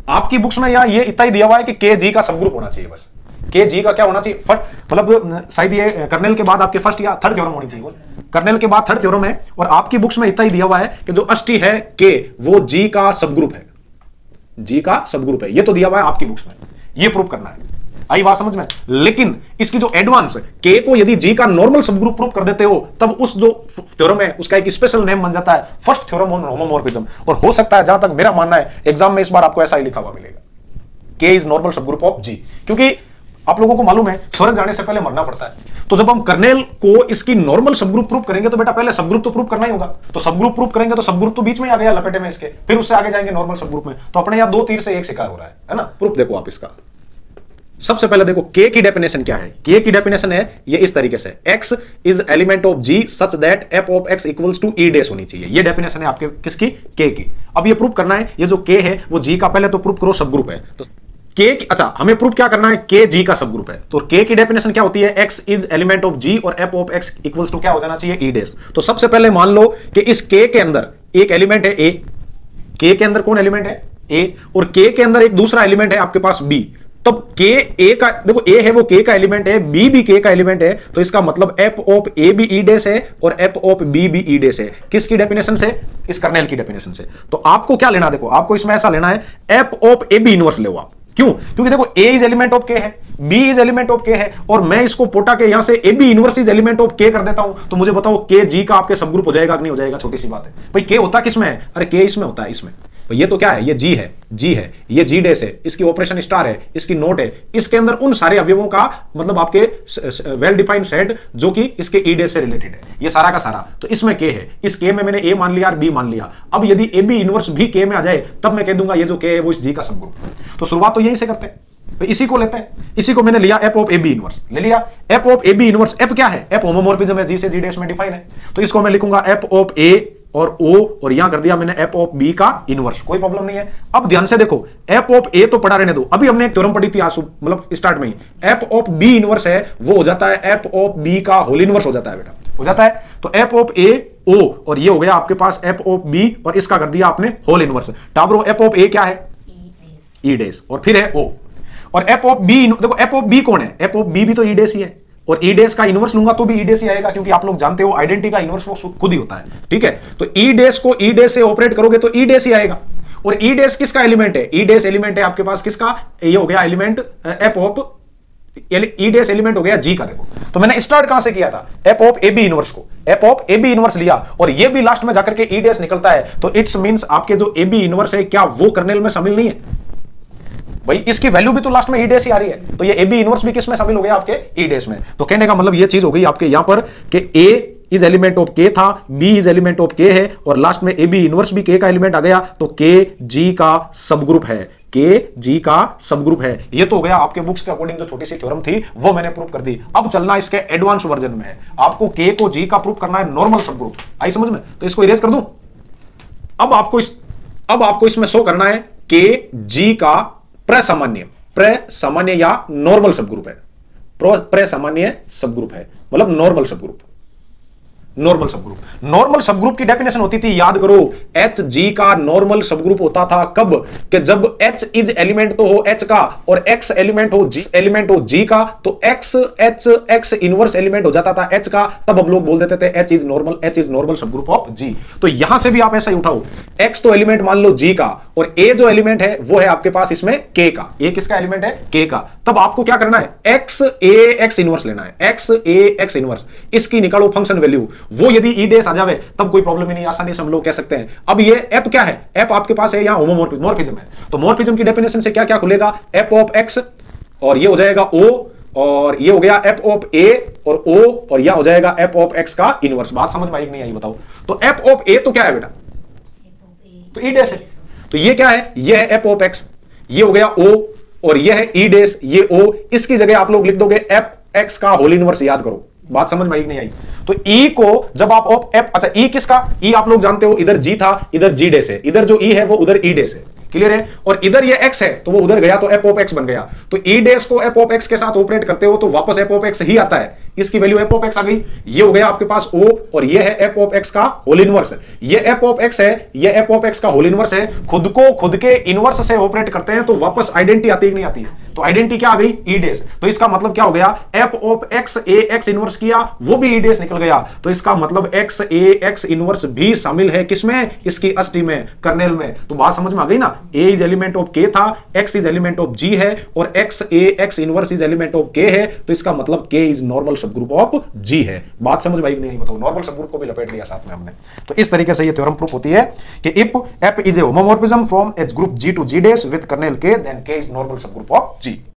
आपकी बुक्स में यहाँ ये इतना ही दिया हुआ है कि के जी का सब ग्रुप होना चाहिए बस। के जी का क्या होना चाहिए, मतलब शायद ये कर्नेल के बाद आपके फर्स्ट या थर्ड थ्योरम होनी चाहिए, कर्नेल के बाद थर्ड थ्योरम है, और आपकी बुक्स में इतना ही दिया हुआ है कि जो अष्टी है के वो जी का सब ग्रुप है, जी का सब ग्रुप है, ये तो दिया हुआ है आपकी बुक्स में, ये प्रूव करना है। आई बात समझ में? लेकिन इसकी जो एडवांस के को यदि जी का नॉर्मल सब ग्रुप प्रूव कर देते हो तब उस जो थ्योरम है उसका एक स्पेशल नेम बन जाता है फर्स्ट थ्योरम ऑन होमोमॉर्फिज्म। और हो सकता है, जहां तक मेरा मानना है, एग्जाम में इस बार आपको ऐसा ही लिखा हुआ मिलेगा, के is normal subgroup of जी। क्योंकि आप लोगों को मालूम है स्वर्ग जाने से पहले मरना पड़ता है, तो जब हम कर्नेल को इसकी नॉर्मल सब ग्रुप प्रूव करेंगे तो बेटा पहले सब ग्रुप तो प्रूव करना ही होगा। तो सब ग्रुप प्रूव करेंगे तो सब ग्रुप तो बीच में आ गया लपेटे में इसके, फिर उससे आगे जाएंगे नॉर्मल सब ग्रुप में, तो अपने यहां 2 तीर से 1 शिकार हो रहा है ना। प्रूफ देखो आप इसका, सबसे पहले देखो के की डेफिनेशन क्या है। के की डेफिनेशन है ये इस तरीके से, x is element of g such that f of x equals to e dash होनी चाहिए। ये डेफिनेशन है आपके किसकी, के की। अब ये प्रूफ करना है, ये जो के है वो g का पहले तो प्रूफ करो सब ग्रुप है, तो के अच्छा हमें प्रूफ क्या करना है, के जी का सब ग्रुप है। तो के की डेफिनेशन क्या होती है, x is element of g और f of x equals to क्या हो जाना चाहिए, e डैश। तो सबसे पहले मान लो कि इस के अंदर एक एलिमेंट है a, के अंदर कौन एलिमेंट है a, और के अंदर एक दूसरा एलिमेंट है आपके पास b। तब के ए का देखो, ए है वो के का एलिमेंट है, बी भी के का एलिमेंट है, तो इसका मतलब एफ ऑफ ए भी ई डैश है और एफ ऑफ बी भी ई डैश है। किसकी डेफिनेशन से, इस कर्नेल की डेफिनेशन से। तो आपको क्या लेना, देखो आपको इसमें ऐसा लेना है F of A B inverse ले आप। क्यों? क्योंकि देखो ए इज एलिमेंट ऑफ के है, बी इज एलिमेंट ऑफ के है, और मैं इसको पोटा के यहां से A B inverse is element of K कर देता हूं, तो मुझे बताओ के जी का आपके सब ग्रुप हो जाएगा कि नहीं हो जाएगा। छोटी सी बात है भाई, के होता किसमें है, अरे के इसमें होता है, इसमें। तो ये तो क्या है, ये जी है, जी है, ये जी डैश है, इसकी ऑपरेशन स्टार है, इसकी नोट है, इसके अंदर उन सारे अवयवों का मतलब आपके वेल डिफाइंड सेट जो कि इसके ई डैश से रिलेटेड है, ये सारा का सारा। तो इसमें के है, इस के में मैंने ए मान लिया और बी मान लिया। अब यदि ए बी इनवर्स भी के में आ जाए तब मैं कह दूंगा ये जो के है वो इस जी का सब ग्रुप। तो शुरुआत तो यही से करते हैं, तो इसी को लेते हैं, इसी को मैंने लिया F of A B inverse ले लिया। F of A B inverse, F क्या है, एफ होमोमॉर्फिज्म है, जी से जी डैश में डिफाइन है, तो इसको मैं लिखूंगा एफ ऑफ ए और ओ, और यहां कर दिया मैंने एफ ऑफ बी का इनवर्स, कोई प्रॉब्लम नहीं है। अब ध्यान से देखो, एफ ऑफ ए तो पढ़ा रहने दो, अभी हमने एक थ्योरम पढ़ी थी आंसू मतलब स्टार्ट में ही, एफ ऑफ बी इनवर्स है वो हो जाता है एफ ऑफ बी का होल इनवर्स हो जाता है बेटा, हो जाता है। तो एफ ऑफ ए ओ, और ये हो गया आपके पास एफ ऑफ बी, और इसका कर दिया आपने होल इनवर्स। टाब्रो एफ ऑफ ए क्या है, ई डैश, और फिर है ओ, और एफ ऑफ बी, देखो एफ ऑफ बी कौन है, एफ ऑफ बी भी तो ई डैश ही है, और ई डैश का इनवर्स लूंगा तो भी ई डैश ही आएगा, क्योंकि आप लोग जानते हो आइडेंटिटी का इनवर्स वो खुद ही होता है, ठीक है। तो ई डैश को ई डैश से ऑपरेट करोगे तो ई डैश ही आएगा। और ई डैश किसका एलिमेंट है, ई डैश एलिमेंट है आपके पास किसका, ये हो गया element F of, E dash element हो गया जी का। देखो तो मैंने स्टार्ट कहां से किया था, F of A B inverse को, F of A B inverse लिया, और ये भी लास्ट में जाकर के ई डैश निकलता है, तो इट्स मींस आपके जो ए बी इनवर्स है क्या वो कर्नेल में शामिल नहीं है भाई, इसकी वैल्यू भी तो लास्ट में ई डैश ही आ रही है, तो ये ए बी इनवर्स भी किसमें शामिल हो गया, आपके ई डैश में। तो कहने का मतलब ये चीज हो गई आपके यहां पर कि ए इज एलिमेंट ऑफ के था, बी इज एलिमेंट ऑफ के है, और लास्ट में ए बी इनवर्स भी के का एलिमेंट आ गया, तो के जी का सब ग्रुप है, के जी का सब ग्रुप है। ये तो हो गया आपके बुक्स के अकॉर्डिंग जो छोटी सी थ्योरम थी वो मैंने प्रूव कर दी। अब चलना इसके एडवांस वर्जन में है, आपको के को जी का प्रूव करना है नॉर्मल सब ग्रुप। आई समझ में? तो इसको इरेज कर दूं। अब आपको इसमें शो करना है के जी का प्रसामान्य या नॉर्मल सब ग्रुप है, प्रसामान्य सब ग्रुप है, मतलब नॉर्मल सब ग्रुप। नॉर्मल सब ग्रुप, नॉर्मल सब ग्रुप की डेफिनेशन होती थी, याद करो, एच जी का नॉर्मल सब ग्रुप होता था कब, कि जब एच इज एलिमेंट तो हो एच का और एक्स एलिमेंट हो जी का, तो एक्स इनवर्स एलिमेंट हो जाता था एच का, तब हम लोग बोल देते थे H is normal subgroup of जी। तो यहां से भी आप ऐसा ही उठाओ, एक्स तो एलिमेंट मान लो जी का, और ए जो एलिमेंट है वो है आपके पास इसमें के का, ए किसका एलिमेंट है, के का। तब आपको क्या करना है, एक्स ए एक्स इनवर्स लेना है, एक्स ए एक्स इनवर्स, इसकी निकालो फंक्शन वैल्यू, वो यदि ई डैश आ जावे तब कोई प्रॉब्लम ही नहीं, आसानी से हम लोग कह सकते हैं। अब ये एफ क्या है, एफ आपके पास है यहां होमोमॉर्फिज्म है, तो मॉर्फिज्म की डेफिनेशन से क्या क्या खुलेगा, एफ ऑफ एक्स, और ये हो जाएगा ओ, और ये हो गया एफ ऑफ ए और ओ, और यह हो जाएगा एफ ऑफ एक्स का इनवर्स। बात समझ में आई नहीं आई बताओ। तो एफ ऑफ ए तो क्या है बेटा, तो ई डैश है, तो ये क्या है, ये है एफ ऑफ एक्स, ये हो गया ओ, और ये है ई डैश, ये ओ, इसकी जगह आप लोग लिख दोगे एफ एक्स का होल इनवर्स। याद करो, बात समझ में आई नहीं आई। तो ई को जब आप ऑफ एफ, अच्छा ई किसका, ई आप लोग जानते हो इधर जी था, इधर जी डैश है, इधर जो ई है वो उधर ई डैश है, क्लियर है, और इधर ये एक्स है तो वो उधर गया तो एफ ऑफ एक्स बन गया। तो ई डैश को एफ ऑफ एक्स के साथ ऑपरेट करते हो तो वापस एफ ऑफ एक्स ही आता है, इसकी वैल्यू एफ ऑफ एक्स आ गई। ये हो गया आपके पास ओ, और ये है एफ ऑफ एक्स का होल इनवर्स। ये एफ ऑफ एक्स है, ये एफ ऑफ एक्स का होल इनवर्स है। खुद को खुद के इनवर्स से ऑपरेट करते हैं तो वापस आइडेंटिटी आती है कि नहीं आती है? तो आइडेंटिटी क्या आ गई? ई डेस। तो इसका मतलब क्या हो गया? F of x A x inverse किया, वो भी ई डेस निकल गया। तो इसका मतलब एक्स ए एक्स इनवर्स भी शामिल है किसमें? इसकी अस्टी में, कर्नेल में। तो बात समझ में आ गई ना? ए इज एलिमेंट ऑफ के था, एक्स इज एलिमेंट ऑफ जी है, और x A x inverse is element of के है। तो इसका मतलब के is normal subgroup of जी है। बात समझ में आई नहीं? बताओ, नॉर्मल सब ग्रुप को भी लपेट लिया साथ में हमने। तो इस तरीके से ये थ्योरम प्रूफ होती है कि if F is a homomorphism from H group G to G dash with kernel K, then K is normal subgroup of ji.